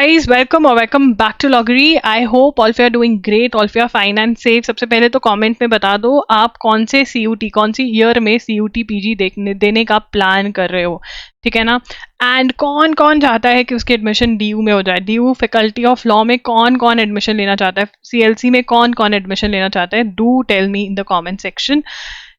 guys, welcome or welcome back to Loggery. I hope all of you are doing great, all of you are fine and safe. सबसे पहले तो comment में बता दो आप कौन से CUT कौन सी ईयर में CUT PG देने का प्लान कर रहे हो, ठीक है ना। एंड कौन कौन चाहता है कि उसकी एडमिशन DU में हो जाए, DU फैकल्टी ऑफ लॉ में कौन कौन एडमिशन लेना चाहता है, CLC में कौन कौन एडमिशन लेना चाहता है, do tell me in the comment section.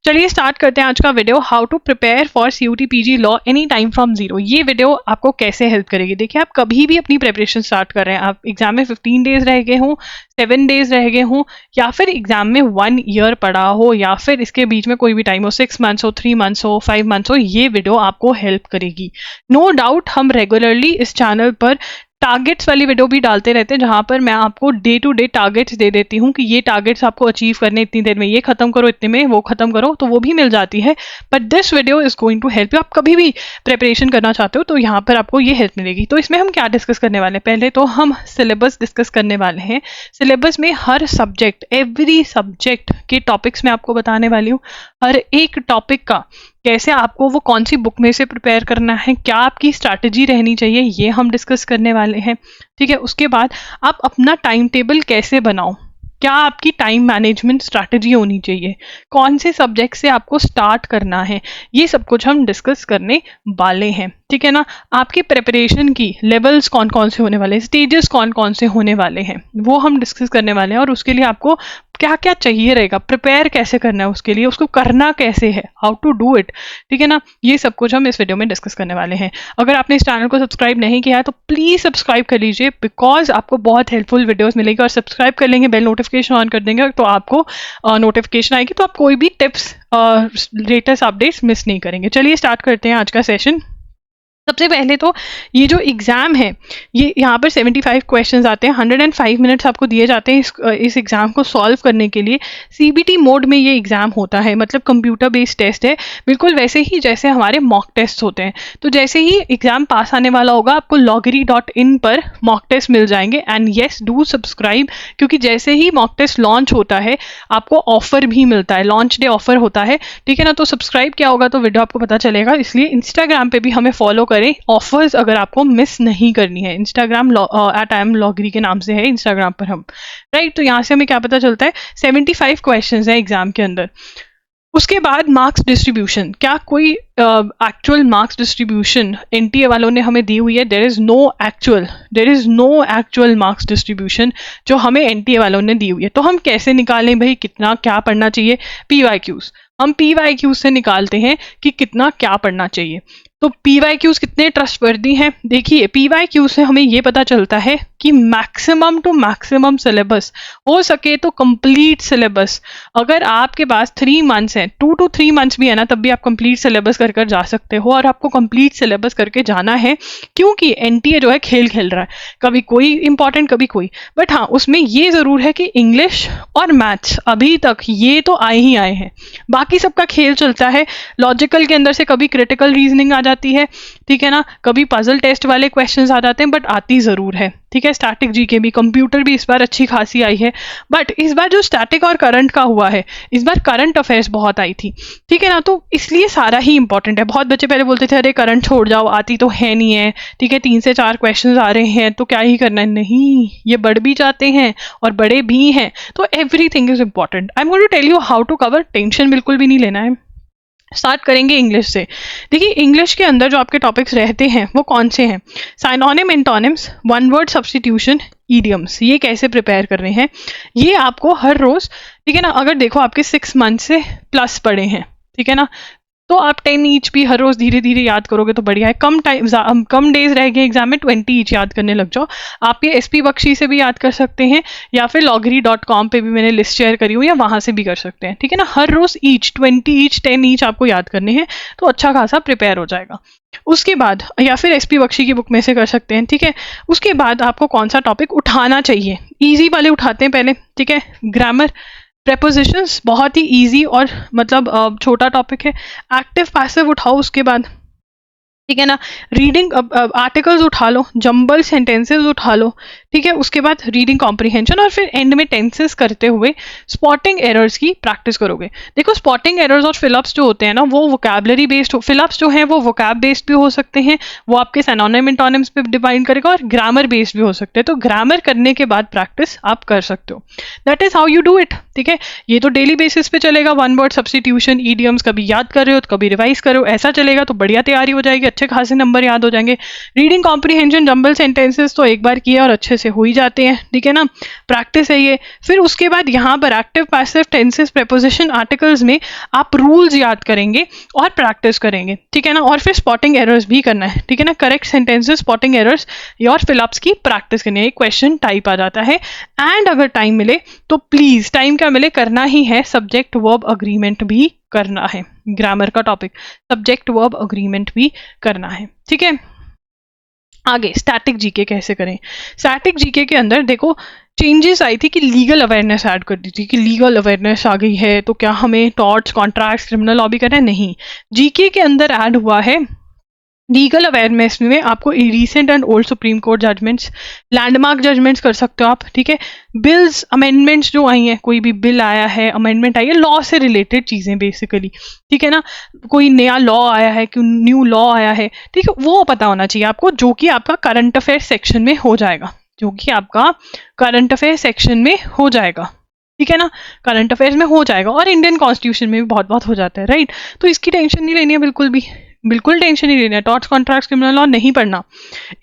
चलिए स्टार्ट करते हैं आज का video, how to prepare for CUT PG law any time from zero. ये वीडियो आपको कैसे हेल्प करेगी। देखिए, आप कभी भी अपनी प्रिपरेशन स्टार्ट कर रहे हैं, आप एग्जाम में 15 डेज रह गए हों, 7 डेज रह गए हों, या फिर एग्जाम में 1 ईयर पड़ा हो, या फिर इसके बीच में कोई भी टाइम हो, 6 मंथ्स हो, 3 मंथ्स हो, 5 मंथ्स हो, ये वीडियो आपको हेल्प करेगी। नो डाउट हम रेगुलरली इस चैनल पर टारगेट्स वाली वीडियो भी डालते रहते हैं, जहां पर मैं आपको डे टू डे टारगेट्स दे देती हूँ कि ये टारगेट्स आपको अचीव करने इतनी देर में, ये खत्म करो इतने में, वो खत्म करो, तो वो भी मिल जाती है। But this video is going to help you. आप कभी भी प्रिपरेशन करना चाहते हो तो यहाँ पर आपको ये हेल्प मिलेगी। तो इसमें हम क्या डिस्कस करने वाले हैं, पहले तो हम सिलेबस डिस्कस करने वाले हैं। सिलेबस में हर सब्जेक्ट, एवरी सब्जेक्ट के टॉपिक्स मैं आपको बताने वाली हूँ। हर एक टॉपिक का कैसे आपको वो कौन सी बुक में से प्रिपेयर करना है, क्या आपकी स्ट्रैटेजी रहनी चाहिए, ये हम डिस्कस करने वाले हैं, ठीक है। उसके बाद आप अपना टाइम टेबल कैसे बनाओ, क्या आपकी टाइम मैनेजमेंट स्ट्रैटेजी होनी चाहिए, कौन से सब्जेक्ट से आपको स्टार्ट करना है, ये सब कुछ हम डिस्कस करने वाले हैं, ठीक है ना। आपकी प्रिपरेशन की लेवल्स कौन कौन से होने वाले हैं, स्टेजेस कौन कौन से होने वाले हैं, वो हम डिस्कस करने वाले हैं। और उसके लिए आपको क्या क्या चाहिए रहेगा, प्रिपेयर कैसे करना है उसके लिए, उसको करना कैसे है, हाउ टू डू इट, ठीक है ना। ये सब कुछ हम इस वीडियो में डिस्कस करने वाले हैं। अगर आपने इस चैनल को सब्सक्राइब नहीं किया है तो प्लीज़ सब्सक्राइब कर लीजिए, बिकॉज आपको बहुत हेल्पफुल वीडियोस मिलेगी। और सब्सक्राइब कर लेंगे, बेल नोटिफिकेशन ऑन कर देंगे तो आपको नोटिफिकेशन आएगी, तो आप कोई भी टिप्स लेटेस्ट अपडेट्स मिस नहीं करेंगे। चलिए स्टार्ट करते हैं आज का सेशन। सबसे पहले तो ये जो एग्ज़ाम है, ये यहाँ पर 75 क्वेश्चंस आते हैं, 105 मिनट्स आपको दिए जाते हैं इस एग्ज़ाम को सॉल्व करने के लिए। CBT मोड में ये एग्ज़ाम होता है, मतलब कंप्यूटर बेस्ड टेस्ट है, बिल्कुल वैसे ही जैसे हमारे मॉक टेस्ट होते हैं। तो जैसे ही एग्ज़ाम पास आने वाला होगा आपको loggery.in पर मॉक टेस्ट मिल जाएंगे। एंड येस, डू सब्सक्राइब, क्योंकि जैसे ही मॉक टेस्ट लॉन्च होता है आपको ऑफर भी मिलता है, लॉन्च डे ऑफर होता है, ठीक है ना। तो सब्सक्राइब क्या होगा तो वीडियो आपको पता चलेगा, इसलिए इंस्टाग्राम पे भी हमें फॉलो करें, ऑफर्स अगर आपको मिस नहीं करनी है। इंस्टाग्राम @loggery के नाम से है इंस्टाग्राम पर हम, राइट। तो यहाँ से हमें क्या पता चलता है, 75 क्वेश्चंस है एग्जाम के अंदर। उसके बाद मार्क्स डिस्ट्रीब्यूशन, क्या कोई एक्चुअल मार्क्स डिस्ट्रीब्यूशन NTA वालों ने हमें दी हुई है? There is no actual marks distribution जो हमें NTA वालों ने दी हुई है। तो हम कैसे निकालें भाई, कितना क्या पढ़ना चाहिए? PYQs, हम PYQs से निकालते हैं कि कितना क्या पढ़ना चाहिए। तो PYQs कितने ट्रस्टवर्दी हैं? देखिए, PYQs से हमें ये पता चलता है कि मैक्सिमम टू मैक्सिमम सिलेबस, हो सके तो कंप्लीट सिलेबस, अगर आपके पास 3 मंथ्स हैं, 2 to 3 मंथ्स भी है ना, तब भी आप कंप्लीट सिलेबस कर जा सकते हो। और आपको कंप्लीट सिलेबस करके जाना है, क्योंकि NTA जो है खेल खेल रहा है, कभी कोई इंपॉर्टेंट कभी कोई। बट हाँ, उसमें ये ज़रूर है कि इंग्लिश और मैथ्स अभी तक ये तो आए ही आए हैं, बाकी सबका खेल चलता है। लॉजिकल के अंदर से कभी क्रिटिकल रीजनिंग आ जाती है, ठीक है ना, कभी पजल टेस्ट वाले क्वेश्चंस आ जाते हैं, बट आती ज़रूर है, ठीक है। स्टैटिक GK भी, कंप्यूटर भी इस बार अच्छी खासी आई है। बट इस बार जो स्टैटिक और करंट का हुआ है, इस बार करंट अफेयर्स बहुत आई थी, ठीक है ना। तो इसलिए सारा ही इंपॉर्टेंट है। बहुत बच्चे पहले बोलते थे अरे करंट छोड़ जाओ, आती तो है नहीं है, ठीक है, 3 से 4 क्वेश्चन आ रहे हैं तो क्या ही करना है। नहीं, ये बढ़ भी जाते हैं और बड़े भी हैं, तो everything is important. I am going to tell you how to cover, tension बिल्कुल भी नहीं लेना है। स्टार्ट करेंगे इंग्लिश से। देखिए, इंग्लिश के अंदर जो आपके टॉपिक्स रहते हैं वो कौन से हैं? Synonym, antonyms, one word substitution, idioms. ये कैसे प्रिपेयर कर रहे हैं, ये आपको हर रोज, ठीक है ना। अगर देखो आपके 6 मंथ से प्लस पड़े हैं, ठीक है ना, तो आप 10 ईच भी हर रोज धीरे धीरे याद करोगे तो बढ़िया है। कम डेज रह गए एग्जाम में, 20 ईच याद करने लग जाओ। आप ये SP बख्शी से भी याद कर सकते हैं, या फिर loggery.com पे भी मैंने लिस्ट शेयर करी हुई है, वहां से भी कर सकते हैं, ठीक है ना। हर रोज 20 ईच 10 ईच आपको याद करने हैं, तो अच्छा खासा प्रिपेयर हो जाएगा। उसके बाद, या फिर SP बख्शी की बुक में से कर सकते हैं, ठीक है। उसके बाद आपको कौन सा टॉपिक उठाना चाहिए, ईजी वाले उठाते हैं पहले, ठीक है। ग्रामर, प्रेपोजिशंस बहुत ही इजी और मतलब छोटा टॉपिक है। एक्टिव पैसिव उठाओ उसके बाद, ठीक है ना। रीडिंग आर्टिकल्स उठा लो, जंबल सेंटेंसेस उठा लो, ठीक है, उसके बाद रीडिंग कॉम्प्रिहेंशन, और फिर एंड में टेंसेस करते हुए स्पॉटिंग एरर्स की प्रैक्टिस करोगे। देखो स्पॉटिंग एरर्स और फिलअप्स जो होते हैं ना, वो वोकैबलरी बेस्ड, फिलअप्स जो है वो वोकैब बेस्ड भी हो सकते हैं, वो आपके सिनोनिम एंटोनिम्स पे डिपेंड करेगा, और ग्रामर बेस्ड भी हो सकते हैं। तो ग्रामर करने के बाद प्रैक्टिस आप कर सकते हो। That is how you do it. ठीक है, ये तो डेली बेसिस पे चलेगा, वन वर्ड सब्स्टिट्यूशन, ईडियम्स कभी याद कर रहे हो तो कभी रिवाइज करो, ऐसा चलेगा तो बढ़िया तैयारी हो जाएगी, अच्छे खासे नंबर याद हो जाएंगे। रीडिंग कॉम्प्रिहेंशन, जंबल सेंटेंसेस तो एक बार किए और अच्छे से हो ही जाते हैं, ठीक है ना, प्रैक्टिस है ये। फिर उसके बाद यहाँ पर active passive tenses preposition articles में आप रूल्स याद करेंगे और प्रैक्टिस करेंगे, ठीक है ना। और फिर स्पॉटिंग एरर्स भी करना है, ठीक है ना, करेक्ट सेंटेंसेस, स्पॉटिंग एरर्स और फिलअप्स की प्रैक्टिस करनी है। एक क्वेश्चन टाइप आ जाता है। एंड अगर टाइम मिले तो प्लीज, टाइम क्या मिले, करना ही है सब्जेक्ट वर्ब अग्रीमेंट भी करना है। ग्रामर का टॉपिक, सब्जेक्ट वर्ब अग्रीमेंट भी करना है, ठीक है। आगे स्टैटिक जीके कैसे करें। स्टैटिक जीके के अंदर देखो चेंजेस आई थी कि लीगल अवेयरनेस ऐड कर दी थी, कि लीगल अवेयरनेस आ गई है तो क्या हमें टॉर्ट्स, कॉन्ट्रैक्ट्स, क्रिमिनल लॉ भी करना है, नहीं। जीके के अंदर ऐड हुआ है लीगल अवेयरनेस में आपको recent and old Supreme Court judgments, landmark judgments कर सकते हो आप, ठीक है। बिल्स, अमेंडमेंट्स जो आई हैं, कोई भी बिल आया है, अमेंडमेंट आई है, लॉ से रिलेटेड चीज़ें बेसिकली, ठीक है ना, कोई नया लॉ आया है, कोई न्यू लॉ आया है, ठीक है, वो पता होना चाहिए आपको, जो कि आपका करंट अफेयर सेक्शन में हो जाएगा, जो कि आपका करंट अफेयर सेक्शन में हो जाएगा, ठीक है ना, करंट अफेयर्स में हो जाएगा। और इंडियन कॉन्स्टिट्यूशन में भी बहुत बहुत हो जाता है, राइट। तो इसकी टेंशन नहीं लेनी है, बिल्कुल भी, बिल्कुल टेंशन नहीं लेना है। टॉर्ट्स, कॉन्ट्रैक्ट्स, क्रिमिनल लॉ नहीं पढ़ना।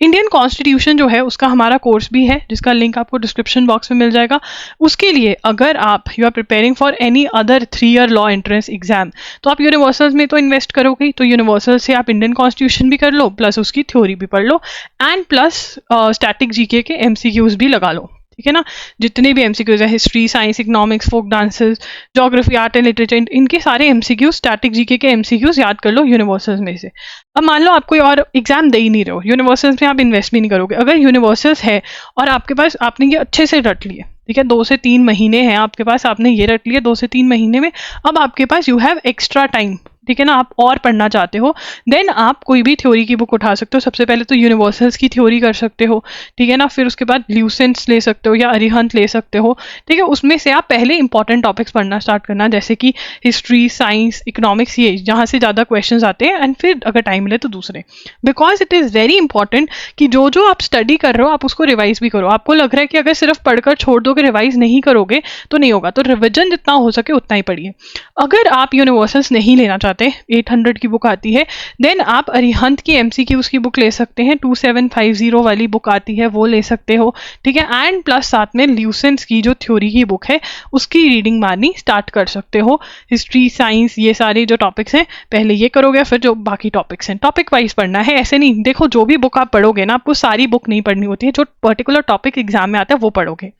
इंडियन कॉन्स्टिट्यूशन जो है उसका हमारा कोर्स भी है, जिसका लिंक आपको डिस्क्रिप्शन बॉक्स में मिल जाएगा। उसके लिए अगर आप you are preparing for any other 3 year law entrance exam, तो आप यूनिवर्सल्स में तो इन्वेस्ट करोगे, तो यूनिवर्सल से आप इंडियन कॉन्स्टिट्यूशन भी कर लो, प्लस उसकी थ्योरी भी पढ़ लो, एंड प्लस स्टैटिक जीके के एमसीक्यूज भी लगा लो, ठीक है ना। जितने भी एमसीक्यूज है, history, science, economics, folk dances, geography, art and literature, इनके सारे एमसीक्यूज, स्टैटिक जीके के एमसीक्यूज याद कर लो यूनिवर्सल्स में से। अब मान लो आप कोई और एग्जाम दे ही नहीं रहे हो, यूनिवर्सल्स में आप इन्वेस्ट भी नहीं करोगे, अगर यूनिवर्सल्स है और आपके पास, आपने ये अच्छे से रट लिए, ठीक है, 2 से 3 महीने हैं आपके पास, आपने ये रट लिया 2 से 3 महीने में, अब आपके पास यू हैव एक्स्ट्रा टाइम, ठीक है ना, आप और पढ़ना चाहते हो, देन आप कोई भी थ्योरी की बुक उठा सकते हो। सबसे पहले तो यूनिवर्सल्स की थ्योरी कर सकते हो, ठीक है ना, फिर उसके बाद ल्यूसेंट्स ले सकते हो या अरिहंत ले सकते हो, ठीक है। उसमें से आप पहले इंपॉर्टेंट टॉपिक्स पढ़ना स्टार्ट करना, जैसे कि हिस्ट्री, साइंस, इकोनॉमिक्स, ये जहाँ से ज़्यादा क्वेश्चन आते हैं, एंड फिर अगर टाइम मिले तो दूसरे, because it is very important कि जो जो आप स्टडी कर रहे हो आप उसको रिवाइज भी करो। आपको लग रहा है कि अगर सिर्फ पढ़कर छोड़ दोगे, रिवाइज नहीं करोगे तो नहीं होगा, तो रिविजन जितना हो सके उतना ही पढ़िए। अगर आप यूनिवर्सल्स नहीं लेना चाहते, 800 की बुक आती है, देन आप अरिहंत की एमसीक्यूज की बुक ले सकते हैं, 2750 वाली बुक आती है, वो ले सकते हो, ठीक है। एंड प्लस साथ में ल्यूसेंट्स की जो थ्योरी की बुक है उसकी रीडिंग मारनी स्टार्ट कर सकते हो। हिस्ट्री, साइंस, ये सारे जो टॉपिक्स हैं पहले ये करोगे, फिर जो बाकी टॉपिक्स हैं टॉपिक वाइज पढ़ना है, ऐसे नहीं। देखो जो भी बुक आप पढ़ोगे ना, आपको सारी बुक नहीं पढ़नी होती है, जो पर्टिकुलर टॉपिक एग्जाम में आता है वो पढ़ोगे।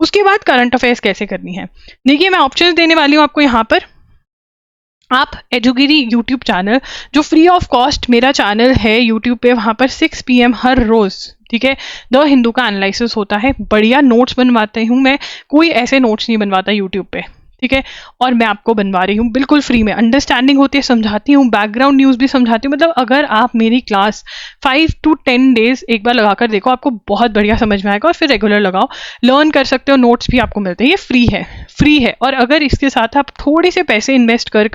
उसके बाद करंट अफेयर्स कैसे करनी है, देखिए मैं ऑप्शंस देने वाली हूँ आपको यहाँ पर। आप एजुगिरी यूट्यूब चैनल, जो फ्री ऑफ कॉस्ट मेरा चैनल है यूट्यूब पे, वहाँ पर 6 PM हर रोज़, ठीक है, द हिंदू का एनालिसिस होता है, बढ़िया नोट्स बनवाते हूँ मैं, कोई ऐसे नोट्स नहीं बनवाता यूट्यूब पे, ठीक है, और मैं आपको बनवा रही हूँ बिल्कुल फ्री में, अंडरस्टैंडिंग होती है, समझाती हूँ, बैकग्राउंड न्यूज़ भी समझाती हूँ। मतलब अगर आप मेरी क्लास 5 to 10 डेज एक बार लगाकर देखो, आपको बहुत बढ़िया समझ में आएगा, और फिर रेगुलर लगाओ, लर्न कर सकते हो, नोट्स भी आपको मिलते हैं, ये फ्री है, फ्री है। और अगर इसके साथ आप थोड़े से पैसे इन्वेस्ट कर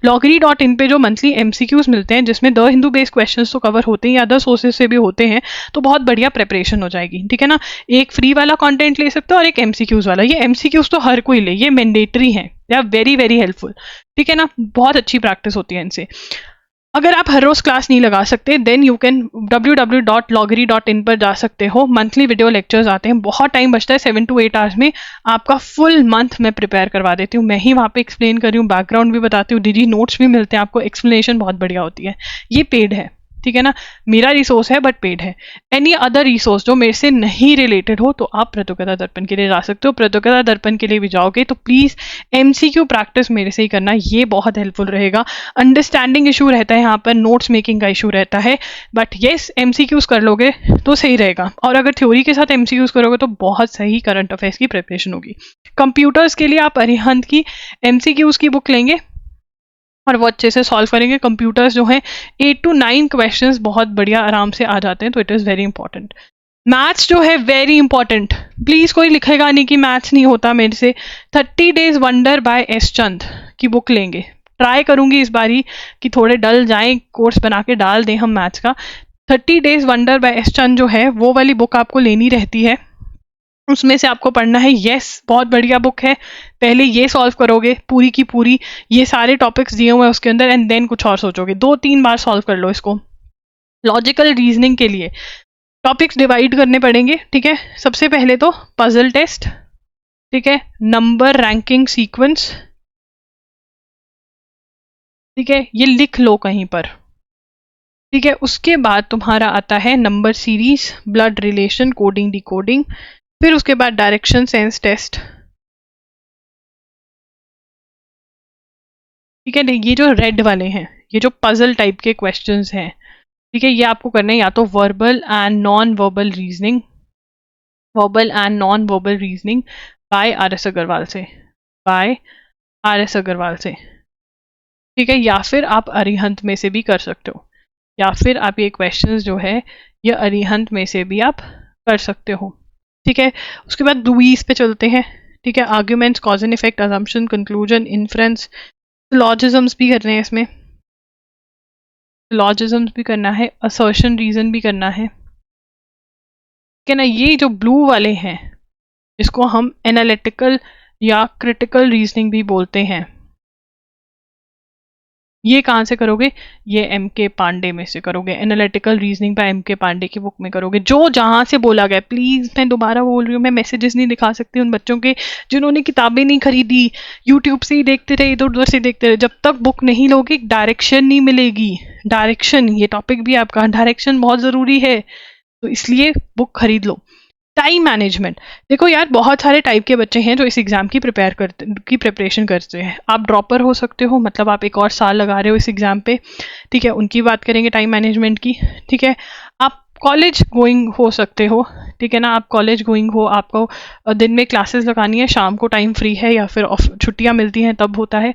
loggery.in पे जो मंथली एमसीक्यूज मिलते हैं, जिसमें द हिंदू बेस्ड क्वेश्चंस तो कवर होते हैं, अदर सोर्सेज से भी होते हैं, तो बहुत बढ़िया प्रिपरेशन हो जाएगी, ठीक है ना। एक फ्री वाला कंटेंट ले सकते हो और एक एमसीक्यूज वाला। ये एमसीक्यूज तो हर कोई ले, ये मैंडेटरी है, they are very very helpful, ठीक है ना, बहुत अच्छी प्रैक्टिस होती है इनसे। अगर आप हर रोज क्लास नहीं लगा सकते, देन यू कैन www.loggery.in पर जा सकते हो, मंथली वीडियो लेक्चर्स आते हैं, बहुत टाइम बचता है, 7 to 8 आवर्स में आपका फुल मंथ मैं प्रिपेयर करवा देती हूँ, मैं ही वहाँ पे एक्सप्लेन कर रही हूँ, बैकग्राउंड भी बताती हूँ, डिजी नोट्स भी मिलते हैं आपको, एक्सप्लेनेशन बहुत बढ़िया होती है। ये पेड है, ठीक है ना, मेरा रिसोर्स है बट पेड है। एनी अदर रिसोर्स जो मेरे से नहीं रिलेटेड हो, तो आप प्रतियोगिता दर्पण के लिए जा सकते हो। प्रतियोगिता दर्पण के लिए भी जाओगे तो प्लीज़ एमसीक्यू प्रैक्टिस मेरे से ही करना, ये बहुत हेल्पफुल रहेगा। अंडरस्टैंडिंग इशू रहता है यहाँ पर, नोट्स मेकिंग का इशू रहता है, बट येस एमसीक्यूज कर लोगे तो सही रहेगा। और अगर थ्योरी के साथ एमसीक्यूज करोगे तो बहुत सही करंट अफेयर्स की प्रिपरेशन होगी। कंप्यूटर्स के लिए आप अरिहंत की एमसीक्यूज की बुक लेंगे और वो अच्छे से सॉल्व करेंगे। कंप्यूटर्स जो है 8 to 9 क्वेश्चंस बहुत बढ़िया आराम से आ जाते हैं, तो it is very important. Maths जो है वेरी इंपॉर्टेंट, प्लीज कोई लिखेगा नहीं कि मैथ्स नहीं होता मेरे से। 30 डेज वंडर बाय एस चंद की बुक लेंगे, ट्राई करूंगी इस बारी कि थोड़े डल जाएं, कोर्स बना के डाल दें हम मैथ्स का। 30 डेज वंडर बाय एस चंद जो है वो वाली बुक आपको लेनी रहती है, उसमें से आपको पढ़ना है। यस, बहुत बढ़िया बुक है, पहले ये सॉल्व करोगे पूरी की पूरी, ये सारे टॉपिक्स दिए हुए हैं उसके अंदर, एंड देन कुछ और सोचोगे। 2-3 बार सॉल्व कर लो इसको। लॉजिकल रीजनिंग के लिए टॉपिक्स डिवाइड करने पड़ेंगे, ठीक है। सबसे पहले तो पजल टेस्ट, ठीक है, नंबर रैंकिंग सीक्वेंस, ठीक है, ये लिख लो कहीं पर, ठीक है। उसके बाद तुम्हारा आता है number series, blood relation, coding decoding, फिर उसके बाद डायरेक्शन सेंस टेस्ट, ठीक है। ये जो रेड वाले हैं, ये जो पजल टाइप के क्वेश्चंस हैं, ठीक है, ये आपको करना है या तो verbal and non verbal reasoning, verbal and non verbal reasoning by R S Agarwal से, बाय आर एस अग्रवाल से, ठीक है। या फिर आप अरिहंत में से भी कर सकते हो, या फिर आप ये क्वेश्चंस जो है ये अरिहंत में से भी आप कर सकते हो, ठीक है। उसके बाद लुईस पे चलते हैं, ठीक है। Arguments, cause and effect, assumption, conclusion, inference, syllogisms भी करने हैं इसमें, लॉजिज्म्स भी करना है, असर्शन रीजन भी करना है, ठीक है ना। ये जो ब्लू वाले हैं इसको हम एनालिटिकल या क्रिटिकल रीजनिंग भी बोलते हैं। ये कहाँ से करोगे, ये एम के पांडे में से करोगे, एनालिटिकल रीजनिंग बाय एम के पांडे की बुक में करोगे, जो जहाँ से बोला गया। प्लीज मैं दोबारा बोल रही हूँ, मैं मैसेजेस नहीं दिखा सकती उन बच्चों के जिन्होंने किताबें नहीं खरीदी, यूट्यूब से ही देखते रहे, इधर उधर से देखते रहे। जब तक बुक नहीं लोगे डायरेक्शन नहीं मिलेगी। डायरेक्शन, ये टॉपिक भी आपका, डायरेक्शन बहुत ज़रूरी है, तो इसलिए बुक खरीद लो। टाइम मैनेजमेंट, देखो यार बहुत सारे टाइप के बच्चे हैं जो इस एग्जाम की प्रिपरेशन करते हैं। आप ड्रॉपर हो सकते हो, मतलब आप एक और साल लगा रहे हो इस एग्जाम पे, ठीक है, उनकी बात करेंगे टाइम मैनेजमेंट की, ठीक है। आप कॉलेज गोइंग हो सकते हो, ठीक है ना, आप कॉलेज गोइंग हो, आपको दिन में क्लासेस लगानी है, शाम को टाइम फ्री है या फिर छुट्टियां मिलती हैं तब होता है।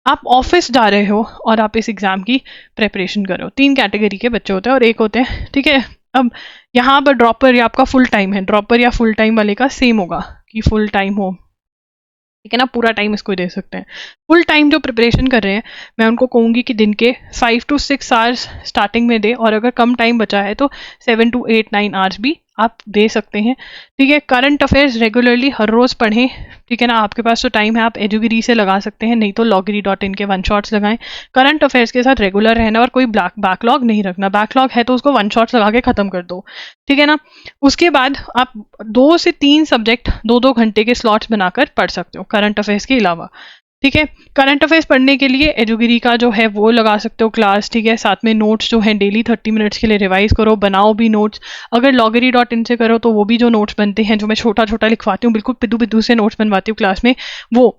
आप ऑफिस जा रहे हो और आप इस एग्जाम की प्रिपरेशन कर रहे हो। 3 कैटेगरी के बच्चे होते हैं और एक होते हैं, ठीक है। अब यहाँ पर ड्रॉपर या आपका फुल टाइम है, ड्रॉपर या फुल टाइम वाले का सेम होगा कि फुल टाइम हो, ठीक है ना, पूरा टाइम इसको दे सकते हैं। फुल टाइम जो प्रिपरेशन कर रहे हैं मैं उनको कहूँगी कि दिन के 5 to 6 आवर्स स्टार्टिंग में दे, और अगर कम टाइम बचा है तो 7 to 8, 9 आवर्स भी आप दे सकते हैं, ठीक है। करंट अफेयर्स रेगुलरली हर रोज़ पढ़ें, ठीक है ना। आपके पास तो टाइम है, आप एजुगिरी से लगा सकते हैं, नहीं तो loggery.in के वन शॉट्स लगाएं। करंट अफेयर्स के साथ रेगुलर रहना और कोई बैकलॉग नहीं रखना। बैकलॉग है तो उसको वन शॉट्स लगा के ख़त्म कर दो, ठीक है ना। उसके बाद आप 2 से 3 सब्जेक्ट 2-2 घंटे के स्लॉट्स बनाकर पढ़ सकते हो करंट अफेयर्स के अलावा, ठीक है। करंट अफेयर्स पढ़ने के लिए एजुगिरी का जो है वो लगा सकते हो क्लास, ठीक है। साथ में नोट्स जो है डेली 30 मिनट्स के लिए रिवाइज करो, बनाओ भी नोट्स। अगर loggery.in से करो तो वो भी जो नोट्स बनते हैं, जो मैं छोटा छोटा लिखवाती हूँ, बिल्कुल पिद्दू पिद्दू से नोट्स बनवाती हूँ क्लास में, वो।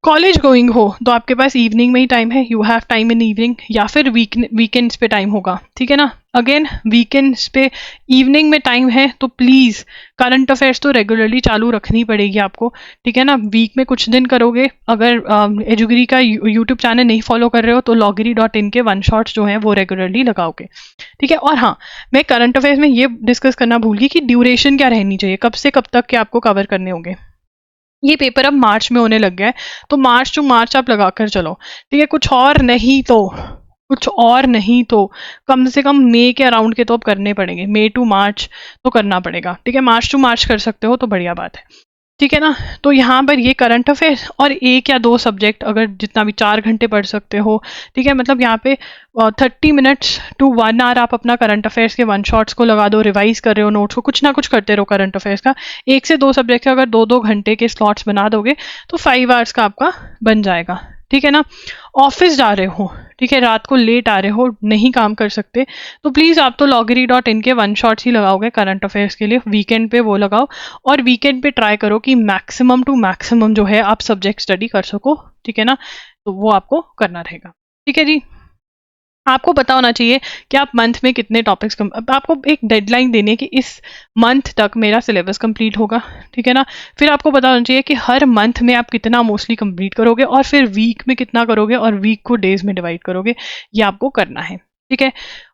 कॉलेज गोइंग हो तो आपके पास इवनिंग में ही टाइम है, you have time in evening, या फिर वीकेंड्स पे टाइम होगा, ठीक है ना। अगेन वीकेंड्स पे इवनिंग में टाइम है तो प्लीज़ करंट अफेयर्स तो रेगुलरली चालू रखनी पड़ेगी आपको, ठीक है ना। वीक में कुछ दिन करोगे, अगर एजुगिरी का यूट्यूब चैनल नहीं फॉलो कर रहे हो तो loggery.in के वन शॉट्स जो हैं वो रेगुलरली लगाओगे, ठीक है। और हाँ, मैं करंट अफेयर्स में ये डिस्कस करना भूल गई कि ड्यूरेशन क्या रहनी चाहिए, कब से कब तक के आपको कवर करने होंगे। ये पेपर अब मार्च में होने लग गया है, तो मार्च टू मार्च आप लगा कर चलो, ठीक है। कुछ और नहीं तो कम से कम मई के अराउंड के तो अब करने पड़ेंगे, मई टू मार्च तो करना पड़ेगा, ठीक है। मार्च टू मार्च कर सकते हो तो बढ़िया बात है, ठीक है ना। तो यहाँ पर ये करंट अफेयर्स और 1 या 2 सब्जेक्ट, अगर जितना भी 4 घंटे पढ़ सकते हो, ठीक है। मतलब यहाँ पे 30 मिनट्स टू 1 आवर आप अपना करंट अफेयर्स के वन शॉट्स को लगा दो, रिवाइज कर रहे हो नोट्स को, कुछ ना कुछ करते रहो करंट अफेयर्स का। 1 से 2 सब्जेक्ट का अगर 2-2 घंटे के स्लॉट्स बना दोगे तो 5 आवर्स का आपका बन जाएगा, ठीक है ना। ऑफिस जा रहे हो, ठीक है, रात को लेट आ रहे हो, नहीं काम कर सकते, तो प्लीज़ आप तो loggery.in के वन शॉट्स ही लगाओगे करंट अफेयर्स के लिए। वीकेंड पे वो लगाओ, और वीकेंड पे ट्राई करो कि मैक्सिमम टू मैक्सिमम जो है आप सब्जेक्ट स्टडी कर सको, ठीक है ना। तो वो आपको करना रहेगा, ठीक है जी। आपको पता होना चाहिए कि आप मंथ में कितने टॉपिक्स आपको एक डेडलाइन देनी है कि इस मंथ तक मेरा सिलेबस कंप्लीट होगा, ठीक है ना। फिर आपको पता होना चाहिए कि हर मंथ में आप कितना मोस्टली कंप्लीट करोगे, और फिर वीक में कितना करोगे, और वीक को डेज में डिवाइड करोगे, ये आपको करना है, ठीक है।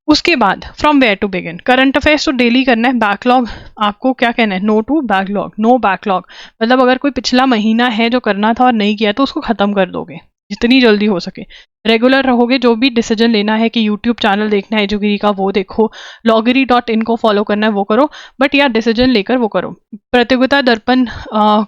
उसके बाद from where to begin, current affairs तो डेली करना है। बैकलॉग आपको क्या कहना है, no to backlog, no backlog, मतलब अगर कोई पिछला महीना है जो करना था और नहीं किया तो उसको खत्म कर दोगे जितनी जल्दी हो सके। रेगुलर रहोगे, जो भी डिसीजन लेना है कि यूट्यूब चैनल देखना है एजुगिरी का वो देखो, loggery.in को फॉलो करना है वो करो, बट यार डिसीजन लेकर वो करो। प्रतियोगिता दर्पण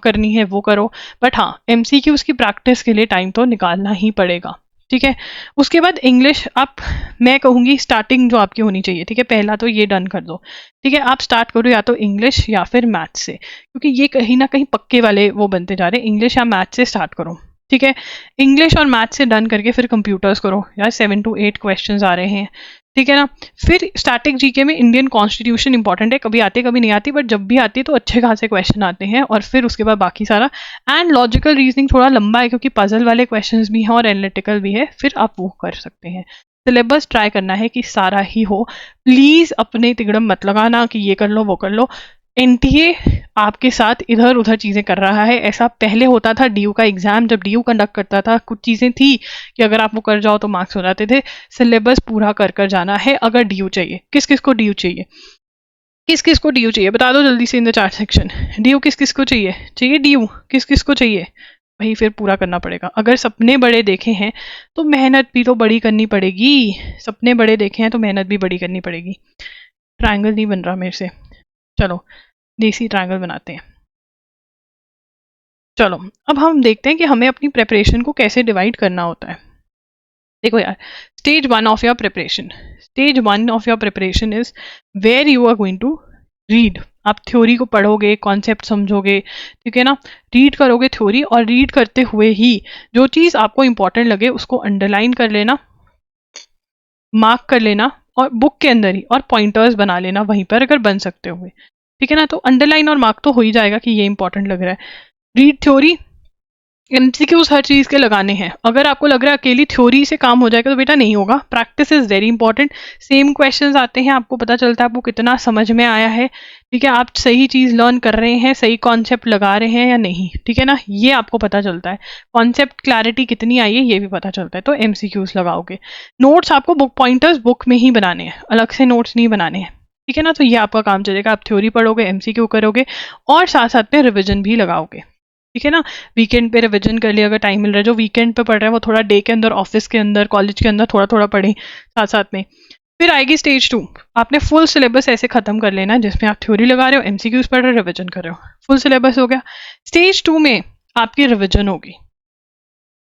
करनी है वो करो, बट हाँ MCQs की प्रैक्टिस के लिए टाइम तो निकालना ही पड़ेगा, ठीक है। उसके बाद इंग्लिश आप, मैं कहूँगी स्टार्टिंग जो आपकी होनी चाहिए, ठीक है, पहला तो ये डन कर दो, ठीक है। आप स्टार्ट करो या तो इंग्लिश या फिर मैथ्स से, क्योंकि ये कहीं ना कहीं पक्के वाले वो बनते जा रहे हैं। इंग्लिश या मैथ्स से स्टार्ट करो, ठीक है। इंग्लिश और मैथ्स से डन करके फिर कंप्यूटर्स करो यार, 7 to 8 क्वेश्चंस आ रहे हैं, ठीक है ना। फिर स्टैटिक जीके में इंडियन कॉन्स्टिट्यूशन इंपॉर्टेंट है, कभी आती कभी नहीं आती, बट जब भी आती है तो अच्छे खासे क्वेश्चन आते हैं, और फिर उसके बाद बाकी सारा। एंड लॉजिकल रीजनिंग थोड़ा लंबा है क्योंकि पजल वाले क्वेश्चंस भी हैं और एनालिटिकल भी है, फिर आप वो कर सकते हैं। सिलेबस ट्राई करना है कि सारा ही हो, प्लीज अपने तिगड़म मत लगाना कि ये कर लो वो कर लो। एनटीए आपके साथ इधर उधर चीजें कर रहा है, ऐसा पहले होता था डीयू का एग्जाम, जब डीयू कंडक्ट करता था कुछ चीजें थी कि अगर आप वो कर जाओ तो मार्क्स हो जाते थे। सिलेबस पूरा कर कर जाना है अगर डीयू चाहिए। किस किस को डीयू चाहिए, किस किस को डीयू चाहिए बता दो जल्दी से in the chat section. DU किस किस को चाहिए, चाहिए डीयू किस किस को चाहिए, वही फिर पूरा करना पड़ेगा। अगर सपने बड़े देखे हैं तो मेहनत भी तो बड़ी करनी पड़ेगी, सपने बड़े देखे हैं तो मेहनत भी बड़ी करनी पड़ेगी। ट्रायंगल नहीं बन रहा मेरे से, चलो देसी ट्रायंगल बनाते हैं। चलो अब हम देखते हैं कि हमें अपनी प्रेपरेशन को कैसे डिवाइड करना होता है। देखो यार, stage 1 of your preparation, stage 1 of your preparation is where you are going to read. आप थ्योरी को पढ़ोगे, कॉन्सेप्ट समझोगे, ठीक है ना, रीड करोगे थ्योरी, और रीड करते हुए ही जो चीज़ आपको इंपॉर्टेंट लगे उसको अंडरलाइन कर लेना, मार्क कर लेना, और बुक के अंदर ही और पॉइंटर्स बना लेना वहीं पर अगर बन सकते हुए, ठीक है ना। तो अंडरलाइन और मार्क तो हो ही जाएगा कि ये इंपॉर्टेंट लग रहा है। रीड थ्योरी, MCQs हर चीज़ के लगाने हैं। अगर आपको लग रहा है अकेली थ्योरी से काम हो जाएगा तो बेटा नहीं होगा, practice is very important. Same questions आते हैं, आपको पता चलता है आपको कितना समझ में आया है, ठीक है, आप सही चीज़ लर्न कर रहे हैं, सही कॉन्सेप्ट लगा रहे हैं या नहीं, ठीक है ना, ये आपको पता चलता है। कॉन्सेप्ट क्लैरिटी कितनी आई है ये भी पता चलता है, तो MCQs लगाओगे। नोट्स आपको बुक पॉइंटर्स बुक में ही बनाने हैं, अलग से नोट्स नहीं बनाने हैं, ठीक है ना। तो ये आपका काम चलेगा, आप थ्योरी पढ़ोगे, MCQ करोगे, और साथ साथ में रिविजन भी लगाओगे, ठीक है ना। वीकेंड पे रिवीजन कर लिया अगर टाइम मिल रहा है, जो वीकेंड पे पढ़ रहा है वो थोड़ा डे के अंदर, ऑफिस के अंदर, कॉलेज के अंदर थोड़ा थोड़ा पढ़े साथ साथ में। फिर आएगी स्टेज 2, आपने फुल सिलेबस ऐसे खत्म कर लेना जिसमें आप थ्योरी लगा रहे हो, MCQs पढ़ रहे हो, रिवीजन कर रहे हो, फुल सिलेबस हो गया। स्टेज 2 में आपकी रिवीजन होगी।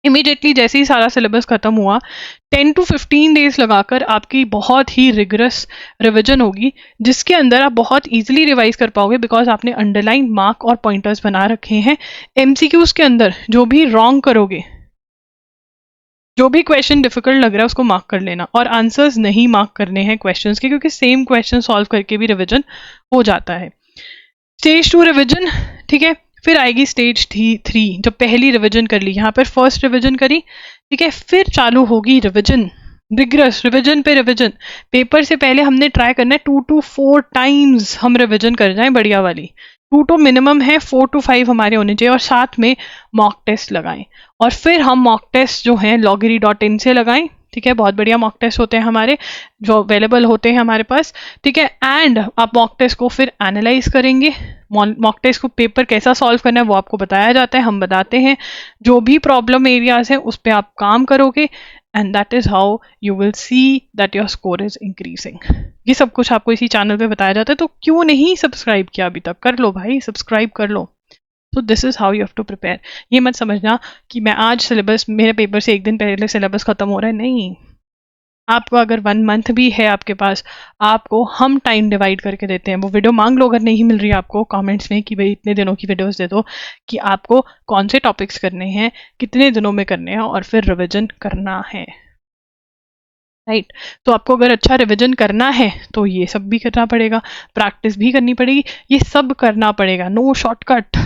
इमीडिएटली जैसे ही सारा सिलेबस खत्म हुआ 10 to 15 डेज लगाकर आपकी बहुत ही रिगरस रिवीजन होगी, जिसके अंदर आप बहुत इजीली रिवाइज कर पाओगे, बिकॉज आपने अंडरलाइन, मार्क और पॉइंटर्स बना रखे हैं। MCQs के अंदर जो भी रॉन्ग करोगे, जो भी क्वेश्चन डिफिकल्ट लग रहा है उसको मार्क कर लेना, और आंसर्स नहीं मार्क करने हैं क्वेश्चंस के, क्योंकि सेम क्वेश्चन सॉल्व करके भी रिवीजन हो जाता है। स्टेज 2 रिवीजन, ठीक है। फिर आएगी स्टेज 3, जब पहली रिवीजन कर ली, यहाँ पर फर्स्ट रिवीजन करी, ठीक है, फिर चालू होगी रिवीजन, रिग्रेस रिवीजन पे रिवीजन। पेपर से पहले हमने ट्राई करना है 2 to 4 टाइम्स हम रिवीजन कर जाएं, बढ़िया वाली 2 तो मिनिमम है, 4 to 5 हमारे होने चाहिए, और साथ में मॉक टेस्ट लगाएं। और फिर हम मॉक टेस्ट जो हैं loggery.in से लगाएं, ठीक है, बहुत बढ़िया मॉक टेस्ट होते हैं हमारे जो अवेलेबल होते हैं हमारे पास, ठीक है। एंड आप मॉक टेस्ट को फिर एनालाइज करेंगे, मॉक टेस्ट को पेपर कैसा सॉल्व करना है वो आपको बताया जाता है, हम बताते हैं। जो भी प्रॉब्लम एरियाज है उस पर आप काम करोगे, and that is how you will see that your score is increasing. ये सब कुछ आपको इसी चैनल पे बताया जाता है, तो क्यों नहीं सब्सक्राइब किया अभी तक, कर लो भाई, सब्सक्राइब कर लो। तो this is how you have to prepare. ये मत समझना कि मैं आज सिलेबस, मेरे पेपर से एक दिन पहले सिलेबस खत्म हो रहा है, नहीं। आपको अगर 1 मंथ भी है आपके पास, आपको हम टाइम डिवाइड करके देते हैं। वो वीडियो मांग लो अगर नहीं मिल रही आपको कमेंट्स में कि भाई इतने दिनों की वीडियोस दे दो, कि आपको कौन से टॉपिक्स करने हैं, कितने दिनों में करने हैं, और फिर रिवीजन करना है, राइट। तो आपको अगर अच्छा रिवीजन करना है तो ये सब भी करना पड़ेगा, प्रैक्टिस भी करनी पड़ेगी, ये सब करना पड़ेगा, नो शॉर्टकट।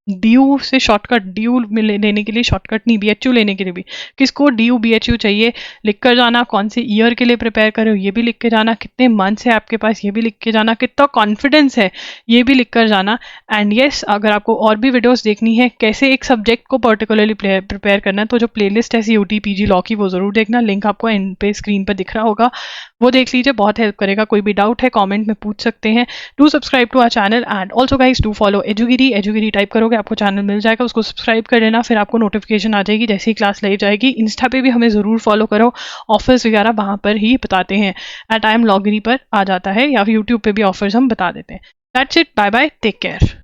DU से शॉर्टकट, DU लेने के लिए शॉर्टकट नहीं, BHU लेने के लिए भी। किसको DU BHU चाहिए लिख कर जाना, कौन से ईयर के लिए प्रिपेयर कर रहे हो ये भी लिख के जाना, कितने मंथ्स है आपके पास ये भी लिख के जाना, कितना कॉन्फिडेंस है ये भी लिख कर जाना। एंड येस, अगर आपको और भी वीडियोस देखनी है कैसे एक सब्जेक्ट को पर्टिकुलरली प्रिपेयर करना है, तो जो प्लेलिस्ट है CUT PG लॉ की वो ज़रूर देखना, लिंक आपको एंड पे स्क्रीन पर दिख रहा होगा, वो देख लीजिए, बहुत हेल्प करेगा। कोई भी डाउट है कॉमेंट में पूछ सकते हैं। Do subscribe to our channel and also guys do follow एजुगिरी टाइप करोगे आपको चैनल मिल जाएगा, उसको सब्सक्राइब कर लेना, फिर आपको नोटिफिकेशन आ जाएगी जैसे ही क्लास लाई जाएगी। इंस्टा पे भी हमें ज़रूर फॉलो करो, ऑफर्स वगैरह वहाँ पर ही बताते हैं, एट आई एम लॉगरी पर आ जाता है, या फिर यूट्यूब पे भी ऑफर्स हम बता देते हैं। That's it, bye bye, take care.